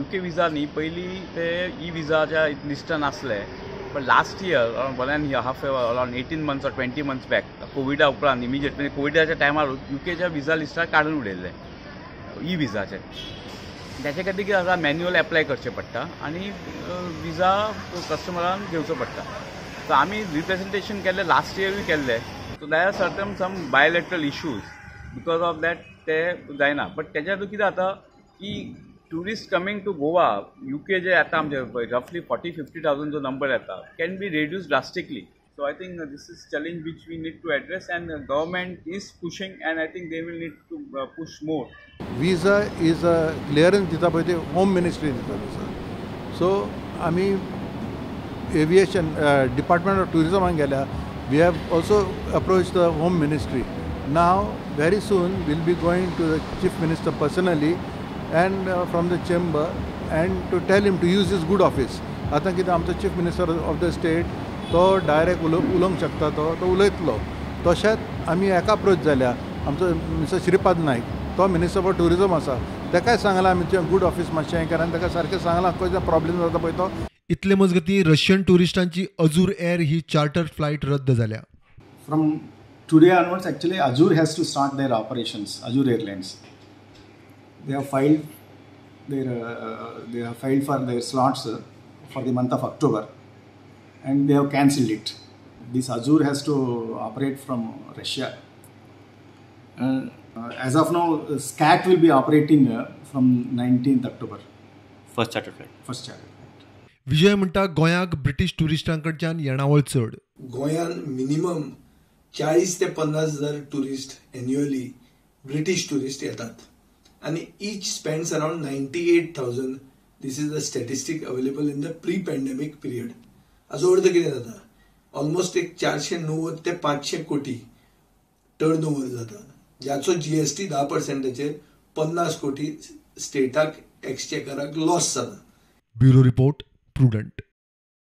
UK विजा न्ही पयलीं ते विजाच्या लिस्टान आसले, पण last year around half around 18 months or 20 months back कोविडा उपरांत इमिजिएट म्हणजे कोविडाच्या टायमार UKच्या विजा लिस्टार काडून उडयले विजाचे. त्याच्या खातीर कितें जाता, मॅन्युअल एप्लाय करचें पडटा आनी विजा कस्टमरान घेवचो पडटा. सो आमी रिप्रेझेंटेशन केल्लें लास्ट इयरूय केल्लें. So there are certain some bilateral issues because of that ते जायना. बट त्याच्या कितें जाता की tourist coming to Goa UK जे येता आमचे रफली 40-50,000 जो नंबर येता can be reduce drastically. So I think this is challenge which we need to address, and the government is pushing, and I think they will need to push more. Visa is a clearance dita pay the Home Ministry dita visa. So आमी aviation Department of Tourism an गेल्या. We have also approached the Home Ministry. Now very soon we'll be going to the Chief Minister personally and from the chamber and to tell him to use his good office. आता कितें आमचो Chief Minister of the state तो direct उलोवंक शकता, तो उलयतलो. तशेंच आमी हेका अप्रोच जाल्या आमचो मिस्टर श्रीपाद नायक, तो मिनिस्टर फॉर टुरिजम आसा, ताकाय सांगलां आमी तुवें गुड ऑफिस मातशें हें कर आनी ताका सारकें सांगलां खंय प्रॉब्लेम जाता पळय तो. इतले मजगतीं रशियन टुरिस्टांची अजूर एअर ही चार्टर फ्लायट रद्द जाल्या. From today onwards actually Azur has to start their operations. Azur airlines they have filed for their slots for the month of October, and they have cancelled it. This Azur has to operate from Russia. As of now, SCAT will be operating from 19th October. First charter flight. विजय म्हणटा गोंयाक British टुरिस्टांकडच्यान येणावळ चड. गोंयान minimum 40 ते 50,000 tourist annually British tourist येतात आणि each spends around 98,000. This is the statistic available in the pre-pandemic period. हाचो अर्थ कितें जाता, ऑलमोस्ट एक 490 ते 500 कोटी टर्न ओवर जाता, ज्याचो GST 10%चेर 50 कोटी स्टेटाक एक्सचेकराक लॉस जाता. Bureau report prudent.